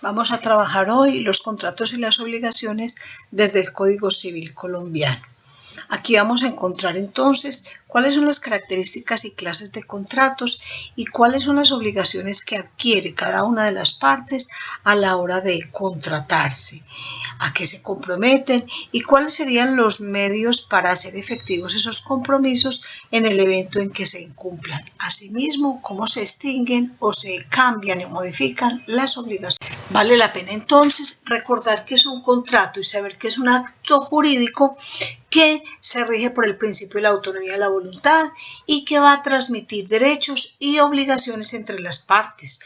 Vamos a trabajar hoy los contratos y las obligaciones desde el Código Civil colombiano. Aquí vamos a encontrar entonces cuáles son las características y clases de contratos y cuáles son las obligaciones que adquiere cada una de las partes a la hora de contratarse, a qué se comprometen y cuáles serían los medios para hacer efectivos esos compromisos en el evento en que se incumplan. Asimismo, cómo se extinguen o se cambian y modifican las obligaciones. Vale la pena entonces recordar que es un contrato y saber que es un acto jurídico que se rige por el principio de la autonomía de la voluntad y que va a transmitir derechos y obligaciones entre las partes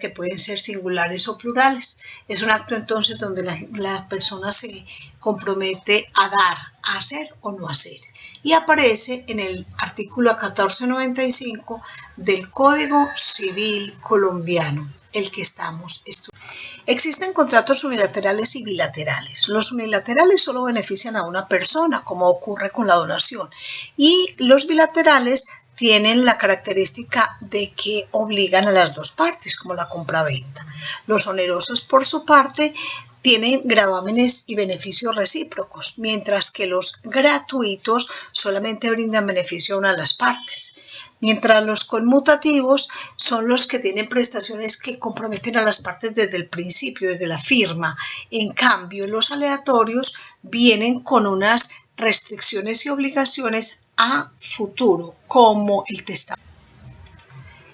que pueden ser singulares o plurales. Es un acto entonces donde la persona se compromete a dar, a hacer o no hacer. Y aparece en el artículo 1495 del Código Civil colombiano, el que estamos estudiando. Existen contratos unilaterales y bilaterales. Los unilaterales solo benefician a una persona, como ocurre con la donación, y los bilaterales tienen la característica de que obligan a las dos partes, como la compra-venta. Los onerosos, por su parte, tienen gravámenes y beneficios recíprocos, mientras que los gratuitos solamente brindan beneficio a una de las partes. Mientras los conmutativos son los que tienen prestaciones que comprometen a las partes desde el principio, desde la firma. En cambio, los aleatorios vienen con unas restricciones y obligaciones a futuro, como el testamento.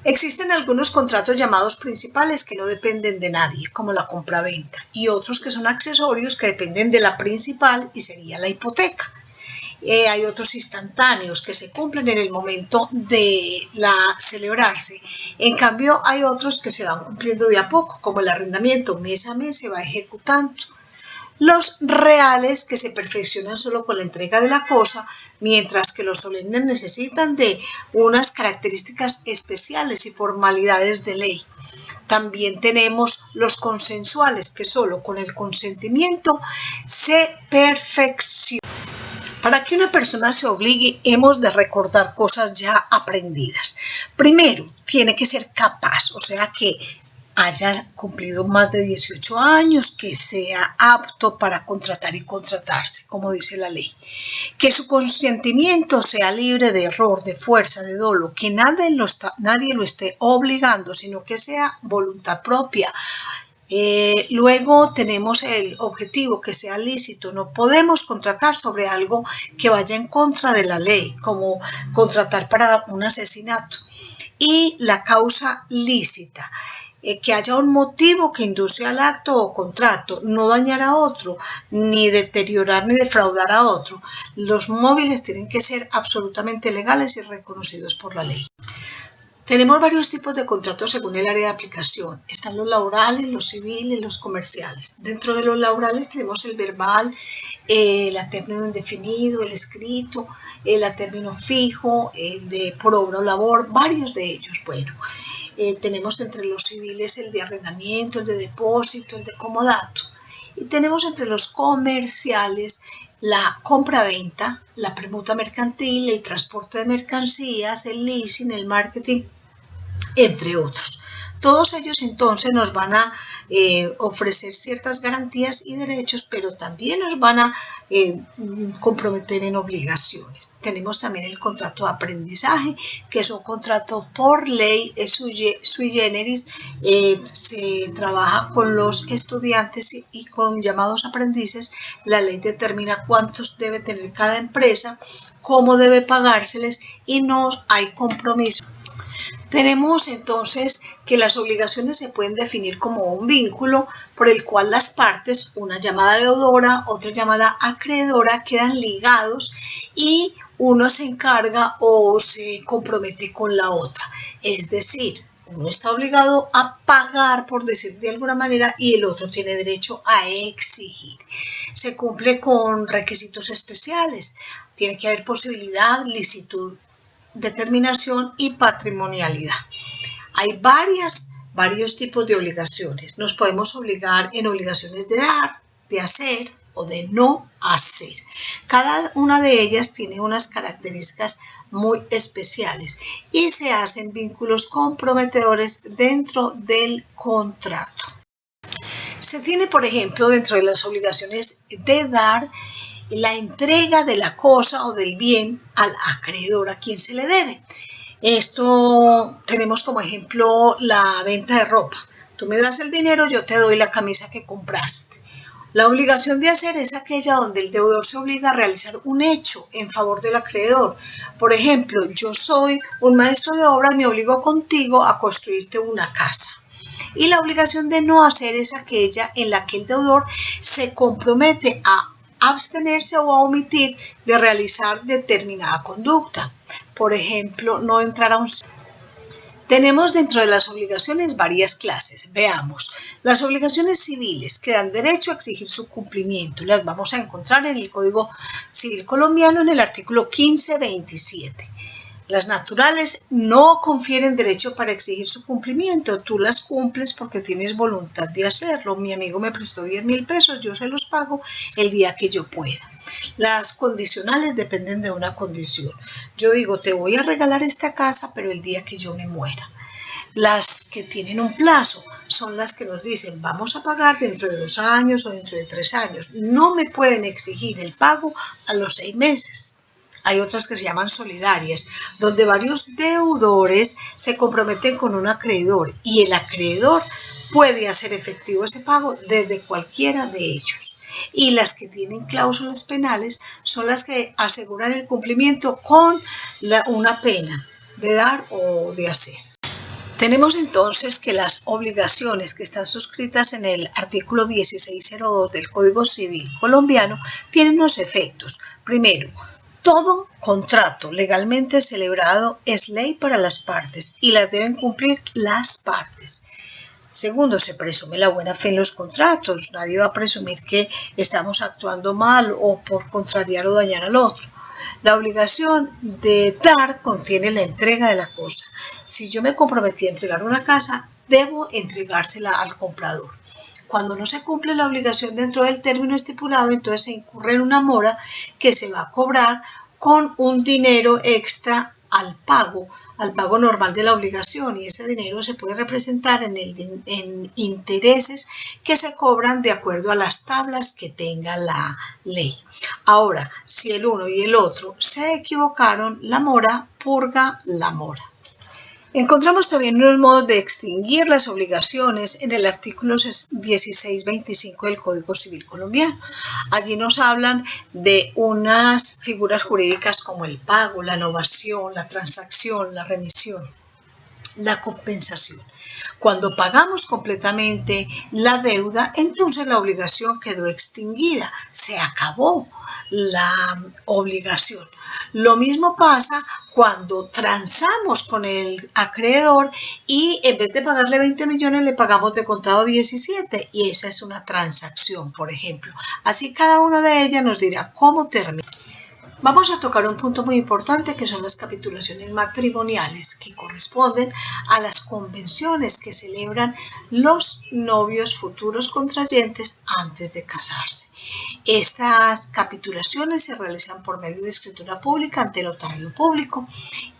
Existen algunos contratos llamados principales que no dependen de nadie, como la compraventa, y otros que son accesorios que dependen de la principal y sería la hipoteca. Hay otros instantáneos que se cumplen en el momento de celebrarse. En cambio, hay otros que se van cumpliendo de a poco, como el arrendamiento, mes a mes se va ejecutando. Los reales que se perfeccionan solo con la entrega de la cosa, mientras que los solemnes necesitan de unas características especiales y formalidades de ley. También tenemos los consensuales, que solo con el consentimiento se perfeccionan. Para que una persona se obligue, hemos de recordar cosas ya aprendidas. Primero, tiene que ser capaz, o sea que haya cumplido más de 18 años, que sea apto para contratar y contratarse, como dice la ley. Que su consentimiento sea libre de error, de fuerza, de dolo, que nadie lo esté obligando, sino que sea voluntad propia. Luego tenemos el objetivo, que sea lícito. No podemos contratar sobre algo que vaya en contra de la ley, como contratar para un asesinato. Y la causa lícita, que haya un motivo que induce al acto o contrato, no dañar a otro, ni deteriorar ni defraudar a otro. Los móviles tienen que ser absolutamente legales y reconocidos por la ley. Tenemos varios tipos de contratos según el área de aplicación. Están los laborales, los civiles, los comerciales. Dentro de los laborales tenemos el verbal, el a término indefinido, el escrito, el a término fijo, el de por obra o labor, varios de ellos. Bueno, tenemos entre los civiles el de arrendamiento, el de depósito, el de comodato. Y tenemos entre los comerciales la compra-venta, la permuta mercantil, el transporte de mercancías, el leasing, el marketing, entre otros. Todos ellos entonces nos van a ofrecer ciertas garantías y derechos, pero también nos van a comprometer en obligaciones. Tenemos también el contrato de aprendizaje, que es un contrato por ley, es sui generis, se trabaja con los estudiantes y con llamados aprendices. La ley determina cuántos debe tener cada empresa, cómo debe pagárseles y no hay compromiso. Tenemos entonces que las obligaciones se pueden definir como un vínculo por el cual las partes, una llamada deudora, otra llamada acreedora, quedan ligados y uno se encarga o se compromete con la otra. Es decir, uno está obligado a pagar, por decir de alguna manera, y el otro tiene derecho a exigir. Se cumple con requisitos especiales. Tiene que haber posibilidad, licitud, determinación y patrimonialidad. Hay varios tipos de obligaciones. Nos podemos obligar en obligaciones de dar, de hacer o de no hacer. Cada una de ellas tiene unas características muy especiales y se hacen vínculos comprometedores dentro del contrato. Se tiene, por ejemplo, dentro de las obligaciones de dar la entrega de la cosa o del bien al acreedor a quien se le debe. Esto tenemos como ejemplo la venta de ropa. Tú me das el dinero, yo te doy la camisa que compraste. La obligación de hacer es aquella donde el deudor se obliga a realizar un hecho en favor del acreedor. Por ejemplo, yo soy un maestro de obra y me obligo contigo a construirte una casa. Y la obligación de no hacer es aquella en la que el deudor se compromete a abstenerse o a omitir de realizar determinada conducta. Por ejemplo, no entrar a un... Tenemos dentro de las obligaciones varias clases. Veamos, las obligaciones civiles que dan derecho a exigir su cumplimiento. Las vamos a encontrar en el Código Civil colombiano en el artículo 1527. Las naturales no confieren derecho para exigir su cumplimiento. Tú las cumples porque tienes voluntad de hacerlo. Mi amigo me prestó 10.000 pesos, yo se los pago el día que yo pueda. Las condicionales dependen de una condición. Yo digo, te voy a regalar esta casa, pero el día que yo me muera. Las que tienen un plazo son las que nos dicen, vamos a pagar dentro de 2 años o dentro de 3 años. No me pueden exigir el pago a los 6 meses. Hay otras que se llaman solidarias, donde varios deudores se comprometen con un acreedor y el acreedor puede hacer efectivo ese pago desde cualquiera de ellos. Y las que tienen cláusulas penales son las que aseguran el cumplimiento con una pena de dar o de hacer. Tenemos entonces que las obligaciones que están suscritas en el artículo 1602 del Código Civil colombiano tienen unos efectos. Primero, todo contrato legalmente celebrado es ley para las partes y las deben cumplir las partes. Segundo, se presume la buena fe en los contratos. Nadie va a presumir que estamos actuando mal o por contrariar o dañar al otro. La obligación de dar contiene la entrega de la cosa. Si yo me comprometí a entregar una casa, debo entregársela al comprador. Cuando no se cumple la obligación dentro del término estipulado, entonces se incurre en una mora que se va a cobrar con un dinero extra al pago normal de la obligación, y ese dinero se puede representar en intereses que se cobran de acuerdo a las tablas que tenga la ley. Ahora, si el uno y el otro se equivocaron, la mora purga la mora. Encontramos también unos modos de extinguir las obligaciones en el artículo 1625 del Código Civil colombiano. Allí nos hablan de unas figuras jurídicas como el pago, la novación, la transacción, la remisión, la compensación. Cuando pagamos completamente la deuda, entonces la obligación quedó extinguida, se acabó la obligación. Lo mismo pasa cuando transamos con el acreedor y en vez de pagarle 20 millones le pagamos de contado 17, y esa es una transacción, por ejemplo. Así cada una de ellas nos dirá cómo termina. Vamos a tocar un punto muy importante que son las capitulaciones matrimoniales, que corresponden a las convenciones que celebran los novios futuros contrayentes antes de casarse. Estas capitulaciones se realizan por medio de escritura pública ante notario público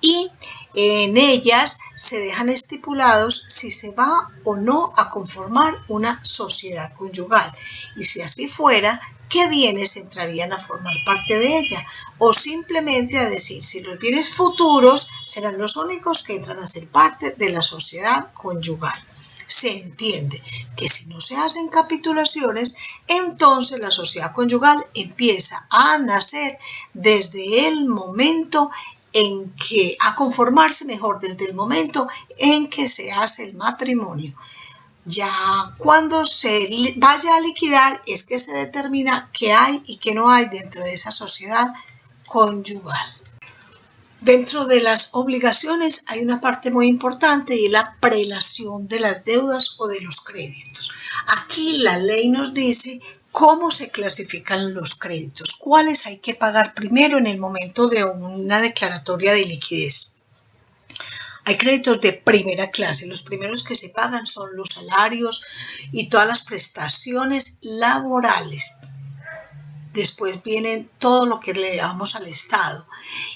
y en ellas se dejan estipulados si se va o no a conformar una sociedad conyugal, y si así fuera, qué bienes entrarían a formar parte de ella, o simplemente a decir si los bienes futuros serán los únicos que entran a ser parte de la sociedad conyugal. Se entiende que si no se hacen capitulaciones, entonces la sociedad conyugal empieza a nacer desde el momento en que, a conformarse mejor, desde el momento en que se hace el matrimonio. Ya cuando se vaya a liquidar es que se determina qué hay y qué no hay dentro de esa sociedad conyugal. Dentro de las obligaciones hay una parte muy importante y es la prelación de las deudas o de los créditos. Aquí la ley nos dice cómo se clasifican los créditos, cuáles hay que pagar primero en el momento de una declaratoria de liquidez. Hay créditos de primera clase. Los primeros que se pagan son los salarios y todas las prestaciones laborales. Después vienen todo lo que le damos al Estado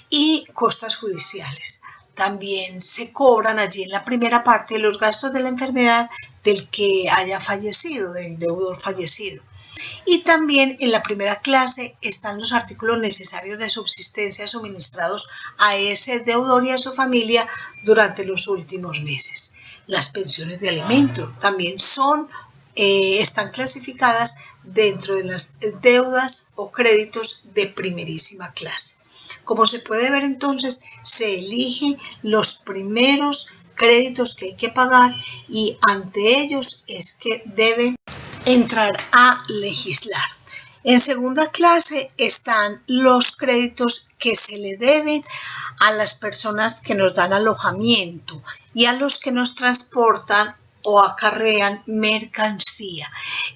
y costas judiciales. También se cobran allí en la primera parte los gastos de la enfermedad del que haya fallecido, del deudor fallecido. Y también en la primera clase están los artículos necesarios de subsistencia suministrados a ese deudor y a su familia durante los últimos meses. Las pensiones de alimento también están clasificadas dentro de las deudas o créditos de primerísima clase. Como se puede ver entonces, se eligen los primeros créditos que hay que pagar y ante ellos es que debe entrar a legislar. En segunda clase están los créditos que se le deben a las personas que nos dan alojamiento y a los que nos transportan o acarrean mercancía.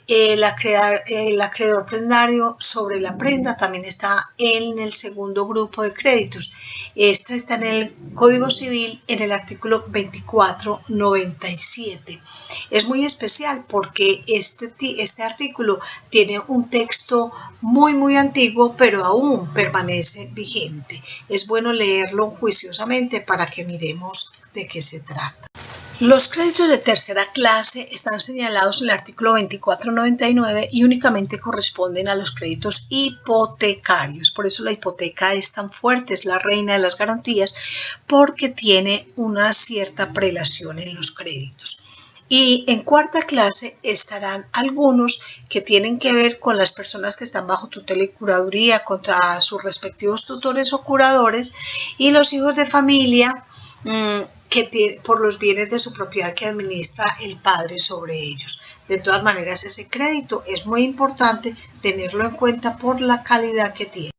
El acreedor prendario sobre la prenda también está en el segundo grupo de créditos. Esta está en el Código Civil en el artículo 2497. Es muy especial porque este artículo tiene un texto muy antiguo, pero aún permanece vigente. Es bueno leerlo juiciosamente para que miremos de qué se trata. Los créditos de tercera clase están señalados en el artículo 2499 y únicamente corresponden a los créditos hipotecarios. Por eso la hipoteca es tan fuerte, es la reina de las garantías, porque tiene una cierta prelación en los créditos. Y en cuarta clase estarán algunos que tienen que ver con las personas que están bajo tutela y curaduría contra sus respectivos tutores o curadores y los hijos de familia por los bienes de su propiedad que administra el padre sobre ellos. De todas maneras, ese crédito es muy importante tenerlo en cuenta por la calidad que tiene.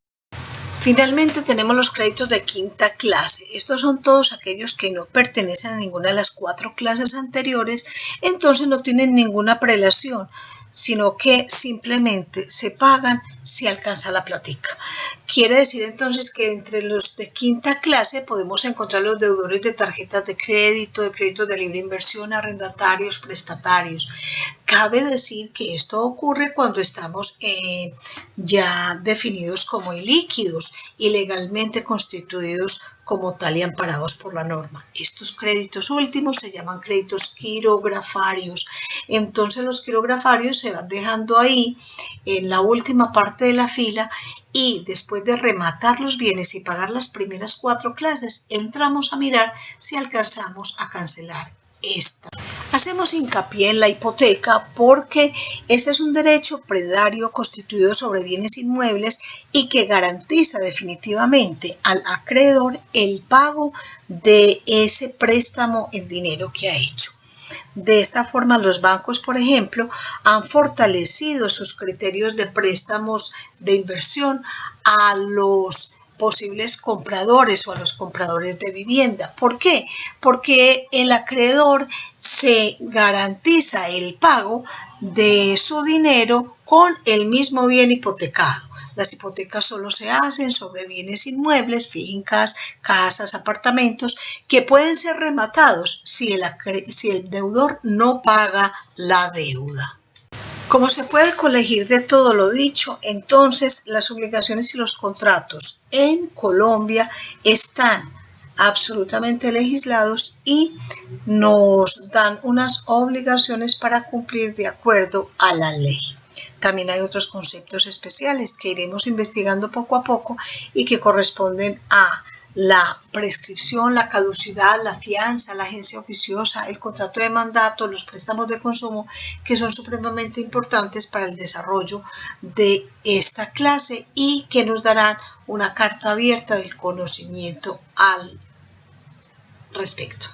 Finalmente tenemos los créditos de quinta clase. Estos son todos aquellos que no pertenecen a ninguna de las 4 clases anteriores, entonces no tienen ninguna prelación, sino que simplemente se pagan si alcanza la plática. Quiere decir entonces que entre los de quinta clase podemos encontrar los deudores de tarjetas de créditos de libre inversión, arrendatarios, prestatarios. Cabe decir que esto ocurre cuando estamos ya definidos como ilíquidos y legalmente constituidos como tal y amparados por la norma. Estos créditos últimos se llaman créditos quirografarios. Entonces los quirografarios se van dejando ahí en la última parte de la fila y después de rematar los bienes y pagar las primeras 4 clases, entramos a mirar si alcanzamos a cancelar esta. Hacemos hincapié en la hipoteca porque este es un derecho prendario constituido sobre bienes inmuebles y que garantiza definitivamente al acreedor el pago de ese préstamo en dinero que ha hecho. De esta forma, los bancos, por ejemplo, han fortalecido sus criterios de préstamos de inversión a los posibles compradores o a los compradores de vivienda. ¿Por qué? Porque el acreedor se garantiza el pago de su dinero con el mismo bien hipotecado. Las hipotecas solo se hacen sobre bienes inmuebles, fincas, casas, apartamentos, que pueden ser rematados si el deudor no paga la deuda. Como se puede colegir de todo lo dicho, entonces las obligaciones y los contratos en Colombia están absolutamente legislados y nos dan unas obligaciones para cumplir de acuerdo a la ley. También hay otros conceptos especiales que iremos investigando poco a poco y que corresponden a la prescripción, la caducidad, la fianza, la agencia oficiosa, el contrato de mandato, los préstamos de consumo, que son supremamente importantes para el desarrollo de esta clase y que nos darán una carta abierta del conocimiento al respecto.